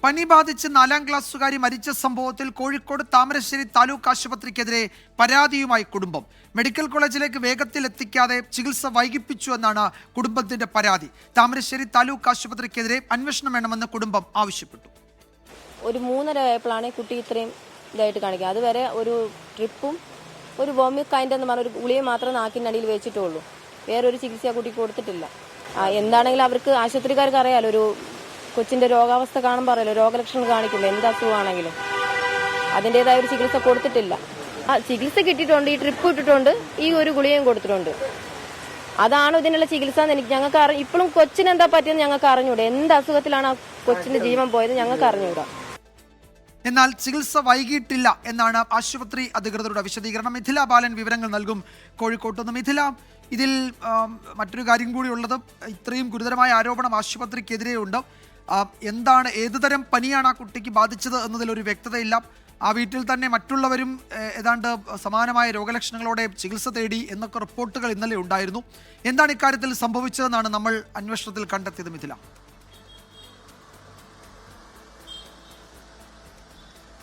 പനി ബാധിച്ച് 4ാം ക്ലാസ്സുകാരി മരിച്ച സംഭവത്തിൽ കോഴിക്കോട് താമരശ്ശേരി താലൂക്ക് ആശുപത്രിക്കെതിരെ പരാതിയുമായി കുടുംബം. മെഡിക്കൽ കോളേജിലേക്ക് വേഗത്തിൽ എത്തിക്കാതെ ചികിത്സ വൈകിപ്പിച്ചു എന്നാണ് കുടുംബത്തിന്റെ പരാതി. താമരശ്ശേരി താലൂക്ക് ആശുപത്രിക്കെതിരെ അന്വേഷണം വേണമെന്ന് കുടുംബം ആവശ്യപ്പെട്ടു. ഒരു 3:30 ആയപ്പോഴാണ് കുട്ടി ഇത്രയും ഇതായിട്ട് കാണിക്കുക. അതുവരെ ഒരു ട്രിപ്പും ഒരു വോമിക് കൈൻഡ് എന്ന് പറഞ്ഞ ഒരു ഗുളിയെ മാത്രമേ നാക്കിനടിയിൽ വെച്ചിട്ടുള്ളൂ. വേറൊരു ചികിത്സ ആ കുട്ടിക്ക് കൊടുത്തിട്ടില്ല. എന്താണെങ്കിലും അവർക്ക് ആശുപത്രിക്കാർക്ക് അറിയാലോ, ഒരു കൊച്ചിന്റെ രോഗാവസ്ഥ കാണുമ്പോൾ അറിയാലോ, രോഗലക്ഷണം കാണിക്കുമ്പോൾ എന്ത് അസുഖമാണെങ്കിലും അതിൻ്റെതായ ഒരു ചികിത്സ കൊടുത്തിട്ടില്ല. ചികിത്സ കിട്ടിയിട്ടുണ്ട്, ഈ ട്രിപ്പ് ഇട്ടിട്ടുണ്ട്, ഈ ഒരു ഗുളികയും കൊടുത്തിട്ടുണ്ട്. അതാണ് ഇതിനുള്ള ചികിത്സ എന്ന് ഞങ്ങൾക്ക് ഇപ്പോഴും കൊച്ചിന് എന്താ പറ്റിയെന്ന് ഞങ്ങൾക്ക് അറിഞ്ഞൂടെ. എന്ത് അസുഖത്തിലാണ് ആ കൊച്ചിന്റെ ജീവൻ പോയത് ഞങ്ങൾക്ക് അറിഞ്ഞൂടാ. എന്നാൽ ചികിത്സ വൈകിട്ടില്ല എന്നാണ് ആശുപത്രി അധികൃതരുടെ വിശദീകരണം. മിഥില ബാലൻ വിവരങ്ങൾ നൽകും കോഴിക്കോട്ട് നിന്ന്. മിഥില, ഇതിൽ മറ്റൊരു കാര്യം കൂടി ഉള്ളത്, ഇത്രയും ഗുരുതരമായ ആരോപണം ആശുപത്രിക്കെതിരെയുണ്ട്. എന്താണ്, ഏതുതരം പനിയാണ് ആ കുട്ടിക്ക് ബാധിച്ചത് എന്നതിലൊരു വ്യക്തതയില്ല. ആ വീട്ടിൽ തന്നെ മറ്റുള്ളവരും ഏതാണ്ട് സമാനമായ രോഗലക്ഷണങ്ങളോടെ ചികിത്സ തേടി എന്നൊക്കെ റിപ്പോർട്ടുകൾ ഇന്നലെ ഉണ്ടായിരുന്നു. എന്താണ് ഇക്കാര്യത്തിൽ സംഭവിച്ചതെന്നാണ് നമ്മൾ അന്വേഷണത്തിൽ കണ്ടെത്തിയത് മിഥില?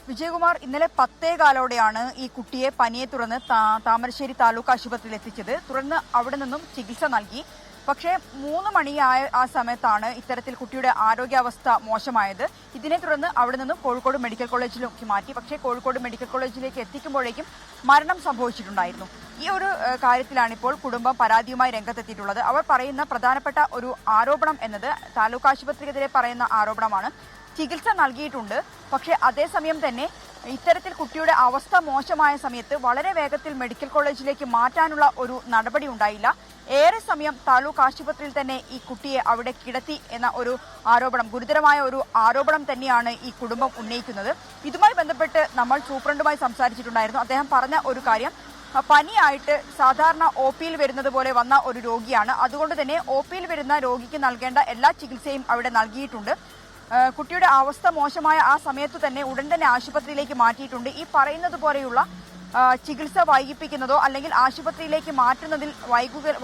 വിജയകുമാർ, ഇന്നലെ 10:15 ഈ കുട്ടിയെ പനിയെ തുടർന്ന് താമരശ്ശേരി താലൂക്ക് ആശുപത്രിയിൽ എത്തിച്ചത്. തുടർന്ന് അവിടെ നിന്നും ചികിത്സ നൽകി. പക്ഷേ 3 മണിയായ ആ സമയത്താണ് ഇത്തരത്തിൽ കുട്ടിയുടെ ആരോഗ്യാവസ്ഥ മോശമായത്. ഇതിനെ തുടർന്ന് അവിടെ നിന്നും കോഴിക്കോട് മെഡിക്കൽ കോളേജിലേക്ക് മാറ്റി. പക്ഷേ കോഴിക്കോട് മെഡിക്കൽ കോളേജിലേക്ക് എത്തിക്കുമ്പോഴേക്കും മരണം സംഭവിച്ചിട്ടുണ്ടായിരുന്നു. ഈ ഒരു കാര്യത്തിലാണ് ഇപ്പോൾ കുടുംബം പരാതിയുമായി രംഗത്തെത്തിയിട്ടുള്ളത്. അവർ പറയുന്ന പ്രധാനപ്പെട്ട ഒരു ആരോപണം എന്നത് താലൂക്ക് ആശുപത്രിക്കെതിരെ പറയുന്ന ആരോപണമാണ്. ചികിത്സ നൽകിയിട്ടുണ്ട്, പക്ഷേ അതേസമയം തന്നെ ഇത്തരത്തിൽ കുട്ടിയുടെ അവസ്ഥ മോശമായ സമയത്ത് വളരെ വേഗത്തിൽ മെഡിക്കൽ കോളേജിലേക്ക് മാറ്റാനുള്ള ഒരു നടപടി ഉണ്ടായില്ല. ഏറെ സമയം താലൂക്ക് ആശുപത്രിയിൽ തന്നെ ഈ കുട്ടിയെ അവിടെ കിടത്തി എന്ന ഒരു ആരോപണം, ഗുരുതരമായ ഒരു ആരോപണം തന്നെയാണ് ഈ കുടുംബം ഉന്നയിക്കുന്നത്. ഇതുമായി ബന്ധപ്പെട്ട് നമ്മൾ സൂപ്രണ്ടുമായി സംസാരിച്ചിട്ടുണ്ടായിരുന്നു. അദ്ദേഹം പറഞ്ഞ ഒരു കാര്യം, പനിയായിട്ട് സാധാരണ OPയിൽ വരുന്നത് പോലെ വന്ന ഒരു രോഗിയാണ്. അതുകൊണ്ട് തന്നെ OPയിൽ വരുന്ന രോഗിക്ക് നൽകേണ്ട എല്ലാ ചികിത്സയും അവിടെ നൽകിയിട്ടുണ്ട്. കുട്ടിയുടെ അവസ്ഥ മോശമായ ആ സമയത്ത് തന്നെ ഉടൻ തന്നെ ആശുപത്രിയിലേക്ക് മാറ്റിയിട്ടുണ്ട്. ഈ പറയുന്നത് പോലെയുള്ള ചികിത്സ വൈകിപ്പിക്കുന്നതോ അല്ലെങ്കിൽ ആശുപത്രിയിലേക്ക് മാറ്റുന്നതിൽ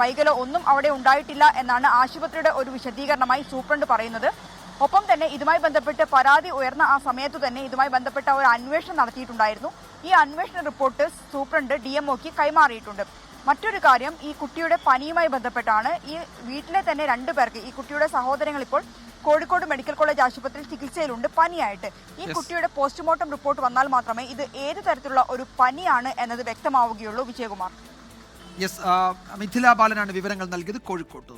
വൈകലോ ഒന്നും അവിടെ ഉണ്ടായിട്ടില്ല എന്നാണ് ആശുപത്രിയുടെ ഒരു വിശദീകരണമായി സൂപ്രണ്ട് പറയുന്നത്. ഒപ്പം തന്നെ ഇതുമായി ബന്ധപ്പെട്ട് പരാതി ഉയർന്ന ആ സമയത്തു തന്നെ ഇതുമായി ബന്ധപ്പെട്ട ഒരു അന്വേഷണം നടത്തിയിട്ടുണ്ടായിരുന്നു. ഈ അന്വേഷണ റിപ്പോർട്ട് സൂപ്രണ്ട് DMOക്ക് കൈമാറിയിട്ടുണ്ട്. മറ്റൊരു കാര്യം, ഈ കുട്ടിയുടെ പനിയുമായി ബന്ധപ്പെട്ടാണ്. ഈ വീട്ടിലെ തന്നെ 2 പേർക്ക്, ഈ കുട്ടിയുടെ സഹോദരങ്ങൾ ഇപ്പോൾ കോഴിക്കോട് മെഡിക്കൽ കോളേജ് ആശുപത്രിയിൽ ചികിത്സയിലുണ്ട് പനിയായിട്ട്. ഈ കുട്ടിയുടെ പോസ്റ്റ്മോർട്ടം റിപ്പോർട്ട് വന്നാൽ മാത്രമേ ഇത് ഏത് തരത്തിലുള്ള ഒരു പനിയാണ് എന്നത് വ്യക്തമാവുകയുള്ളൂ. വിജയകുമാർ, മിഥില ബാലനാണ് വിവരങ്ങൾ നൽകിയത് കോഴിക്കോട്ട്.